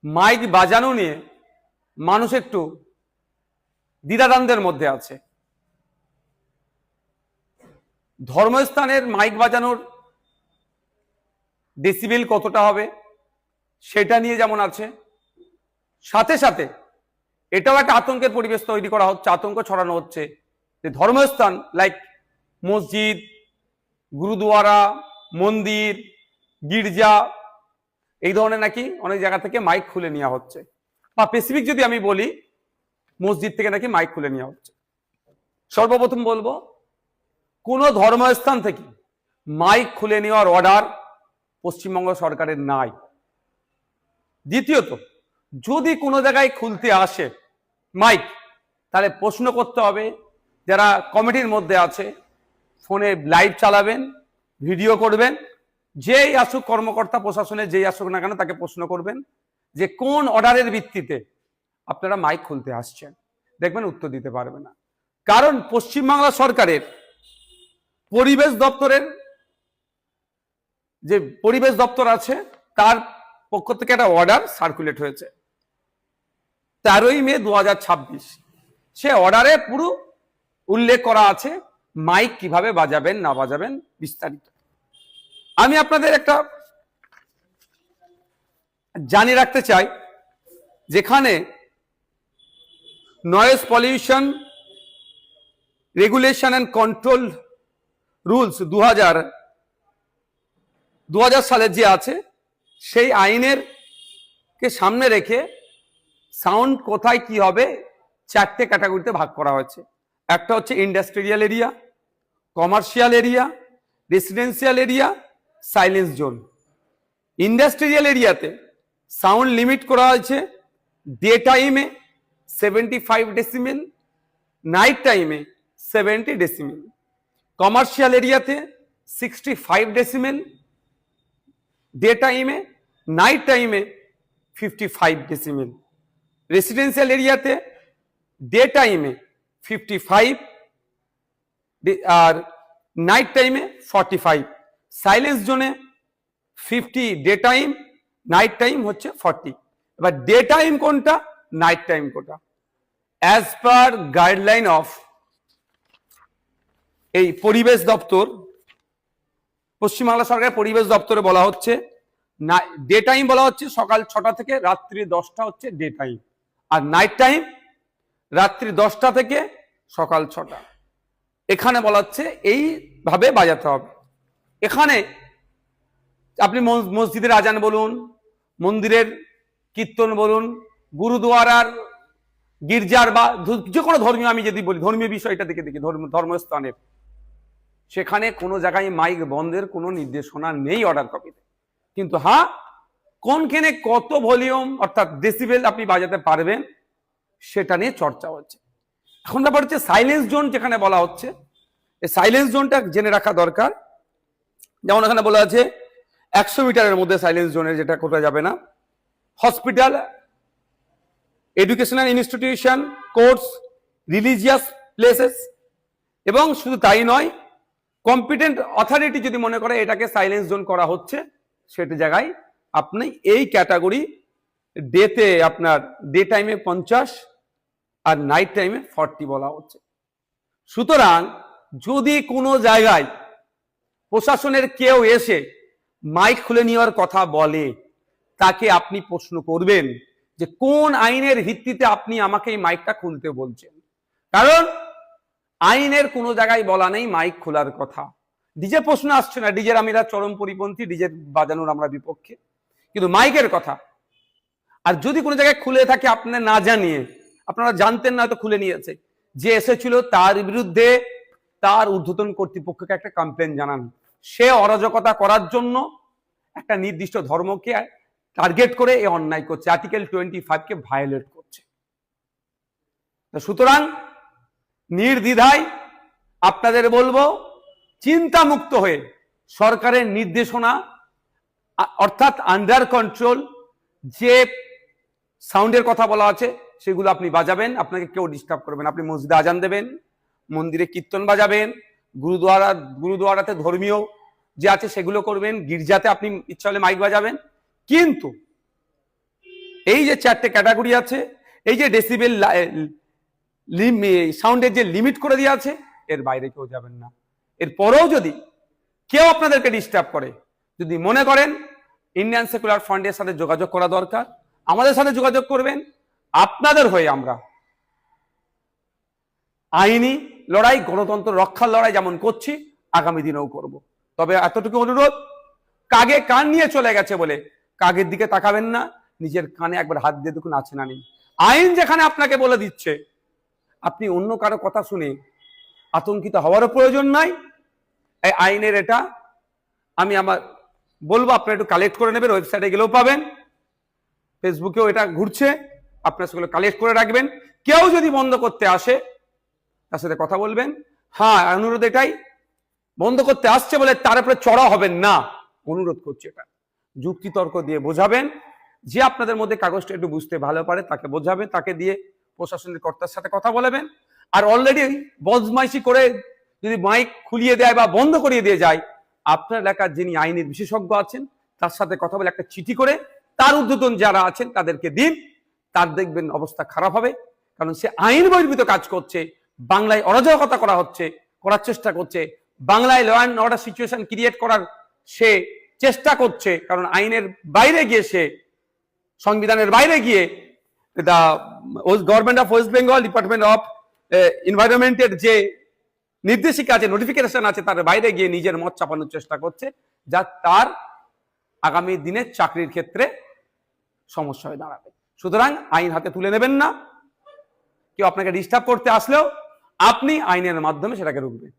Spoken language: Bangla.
মাইক বাজানো নিয়ে মানুষ একটু দ্বিধাদ্বন্দ্বের মধ্যে আছে। ধর্মস্থানের মাইক বাজানোর ডেসিবেল কতটা হবে সেটা নিয়ে যেমন আছে, সাথে সাথে এটাও একটা আতঙ্কের পরিবেশ তৈরি করা হচ্ছে, আতঙ্ক ছড়ানো হচ্ছে যে ধর্মস্থান লাইক মসজিদ, গুরুদুয়ারা, মন্দির, গির্জা এই ধরনের নাকি অনেক জায়গা থেকে মাইক খুলে নেওয়া হচ্ছে, বা স্পেসিফিক যদি আমি বলি মসজিদ থেকে নাকি মাইক খুলে নেওয়া হচ্ছে। সর্বপ্রথম বলবো কোন ধর্মস্থান থেকে মাইক খুলে নেওয়ার অর্ডার পশ্চিমবঙ্গ সরকারের নাই। দ্বিতীয়ত, যদি কোনো জায়গায় খুলতে আসে মাইক, তাহলে প্রশ্ন করতে হবে যারা কমিটির মধ্যে আছে, ফোনে লাইভ চালাবেন, ভিডিও করবেন, যেই আসুক কর্মকর্তা প্রশাসনে যেই আসুক না কেন তাকে প্রশ্ন করবেন যে কোন অর্ডারের ভিত্তিতে আপনারা মাইক খুলতে আসছেন। দেখবেন উত্তর দিতে পারবে না, কারণ পশ্চিমবাংলা সরকারের পরিবেশ দপ্তরের যে পরিবেশ দপ্তর আছে তার পক্ষ থেকে একটা অর্ডার সার্কুলেট হয়েছে 13ই মে 2026। সে অর্ডারে পুরো উল্লেখ করা আছে মাইক কিভাবে বাজাবেন না বাজাবেন বিস্তারিত। আমি আপনাদের একটা জানিয়ে রাখতে চাই, যেখানে noise pollution regulation and control rules 2000 সালের যে আছে সেই আইনের কে সামনে রেখে সাউন্ড কোথায় কি হবে 4টে ক্যাটাগরিতে ভাগ করা হয়েছে। একটা হচ্ছে industrial area, commercial area, residential area, silence zone. Industrial এরিয়াতে সাউন্ড লিমিট করা হয়েছে ডে টাইমে 75 ডেসিমেল, নাইট টাইমে 70 ডেসিমেল। কমার্শিয়াল এরিয়াতে 65 ডেসিমেল, ডে টাইমে, নাইট টাইমে 55 ডেসিমেল। রেসিডেন্সিয়াল এরিয়াতে ডে টাইমে 55 আর নাইট টাইমে 45। সাইলেন্স জোনে 50 ডে টাইম, নাইট টাইম হচ্ছে 40। এবার ডে টাইম কোনটা, নাইট টাইম কোনটা, অ্যাজ পার গাইডলাইন অফ এই পরিবেশ দপ্তর, পশ্চিমবাংলা সরকারের পরিবেশ দপ্তরে বলা হচ্ছে ডে টাইম বলা হচ্ছে সকাল 6টা থেকে রাত্রি 10টা হচ্ছে ডে টাইম, আর নাইট টাইম রাত্রি 10টা থেকে সকাল 6টা। এখানে বলা হচ্ছে এইভাবে বাজাতে হবে। এখানে আপনি মসজিদের আজান বলুন, মন্দিরের কীর্তন বলুন, গুরুদুয়ারার, গির্জার বা যে কোনো ধর্মীয়, আমি যদি বলি ধর্মীয় বিষয়টা দেখে দেখি ধর্মস্থানের, সেখানে কোনো জায়গায় মাইক বন্ধের কোনো নির্দেশনা নেই অর্ডার কপিতে। কিন্তু হ্যাঁ, কোনখানে কত ভলিউম অর্থাৎ ডেসিবেল আপনি বাজাতে পারবেন সেটা নিয়ে চর্চা হচ্ছে। এখন ব্যাপার হচ্ছে সাইলেন্স জোন যেখানে বলা হচ্ছে, এই সাইলেন্স জোনটা জেনে রাখা দরকার। যেমন এখানে বলা আছে 100 মিটারের মধ্যে সাইলেন্স জোনের, যেটা কোথাও যাবে না। Hospital, educational institution, courts, religious places, এবং শুধু তাই নয়, কম্পিটেন্ট অথরিটি যদি মনে করে এটাকে সাইলেন্স জোন করা হচ্ছে, সেটা জায়গায় আপনি এই ক্যাটাগরি ডেতে আপনার ডে টাইমে 50 আর নাইট টাইমে 40 বলা হচ্ছে। সুতরাং যদি কোনো জায়গায় প্রশাসনের কেউ এসে মাইক খুলে নেওয়ার কথা বলে, তাকে আপনি প্রশ্ন করবেন যে কোন আইনের ভিত্তিতে আপনি আমাকে এই মাইকটা খুলতে বলছেন। কারণ আইনের কোনো জায়গায় বলা নেই মাইক খোলার কথা। ডিজে প্রশ্ন আসছে না, ডিজের আমরা চরম পরিপন্থী, ডিজে বাজানোর আমরা বিপক্ষে, কিন্তু মাইকের কথা। আর যদি কোনো জায়গায় খুলে থাকে আপনার না জানিয়ে, আপনারা জানতেন না তো খুলে নিয়েছে, যে এসেছিল তার বিরুদ্ধে তার ঊর্ধ্বতন কর্তৃপক্ষকে একটা কমপ্লেন জানান। সে অরাজকতা করার জন্য একটা নির্দিষ্ট ধর্মকে টার্গেট করে এই অন্যায় করছে, আর্টিকেল 25 ভায়োলেট করছে। সুতরাং নির্দ্বিধায় আপনাদের বলবো, চিন্তামুক্ত হয়ে সরকারের নির্দেশনা অর্থাৎ আন্ডার কন্ট্রোল যে সাউন্ডের কথা বলা আছে সেগুলো আপনি বাজাবেন, আপনাকে কেউ ডিস্টার্ব করবেন। আপনি মসজিদে আজান দেবেন, মন্দিরে কীর্তন বাজাবেন, গুরুদুয়ারাতে ধর্মীয় যে আছে সেগুলো করবেন, গির্জাতে আপনি ইচ্ছা হলে মাইক বাজাবেন। কিন্তু এই যে 4টে ক্যাটাগরি আছে, এই যে ডেসিবেল সাউন্ডের যে লিমিট করে দেওয়া আছে, এর বাইরে কেউ যাবেন না। এরপরেও যদি কেউ আপনাদেরকে ডিস্টার্ব করে, যদি মনে করেন ইন্ডিয়ান সেকুলার ফান্ডের সাথে যোগাযোগ করা দরকার, আমাদের সাথে যোগাযোগ করবেন। আপনাদের হয়ে আমরা আইনি লড়াই, গণতন্ত্র রক্ষার লড়াই যেমন করছি, আগামী দিনেও করব। তবে এতটুকু অনুরোধ, কাগে কান নিয়ে চলে গেছে বলে কাগের দিকে তাকাবেন না, নিজের কানে একবার হাত দিয়ে দেখুন আছে না নেই। আইন যেখানে আপনাকে বলে দিচ্ছে, আপনি অন্য কারো কথা শুনে আতঙ্কিত হওয়ারও প্রয়োজন নাই। এই আইনের এটা আমি আমার বলবো, আপনারা একটু কালেক্ট করে নেবেন, ওয়েবসাইটে গেলেও পাবেন, ফেসবুকেও এটা ঘুরছে, আপনারা সেগুলো কালেক্ট করে রাখবেন। কেউ যদি বন্ধ করতে আসে, তার সাথে কথা বলবেন। হ্যাঁ, অনুরোধ এটাই, বন্ধ করতে আসছে বলে তার উপরে চড়া হবেন না, অনুরোধ করছি। এটা যুক্তিতর্ক দিয়ে বোঝাবেন। যে আপনাদের মধ্যে কাগজটা একটু বুঝতে ভালো পারে তাকে বোঝাবেন, তাকে দিয়ে প্রশাসনের কর্তার সাথে কথা বলাবেন। আর অলরেডি বদমাইশি করে যদি মাইক খুলিয়ে দেয় বা বন্ধ করিয়ে দিয়ে যায়, আপনার এলাকার যিনি আইনের বিশেষজ্ঞ আছেন তার সাথে কথা বলে একটা চিঠি করে তার ঊর্ধ্বতন যারা আছেন তাদেরকে দিন। তার দেখবেন অবস্থা খারাপ হবে, কারণ সে আইন বহির্ভূত কাজ করছে, বাংলায় অরাজকতা করার চেষ্টা করছে, বাংলায় law and order situation create করার সে চেষ্টা করছে। কারণ আইনের বাইরে গিয়ে সে, সংবিধানের বাইরে গিয়ে the government of West Bengal department of এনভায়রনমেন্টের যে নির্দেশিকা আছে, নোটিফিকেশন আছে, তার বাইরে গিয়ে নিজের মত চাপানোর চেষ্টা করছে, যা তার আগামী দিনে চাকরির ক্ষেত্রে সমস্যা হয়ে দাঁড়াবে। সুতরাং আইন হাতে তুলে নেবেন না। কেউ আপনাকে ডিস্টার্ব করতে আসলেও আপনি আইনের মাধ্যমে সেটাকে রুখবেন।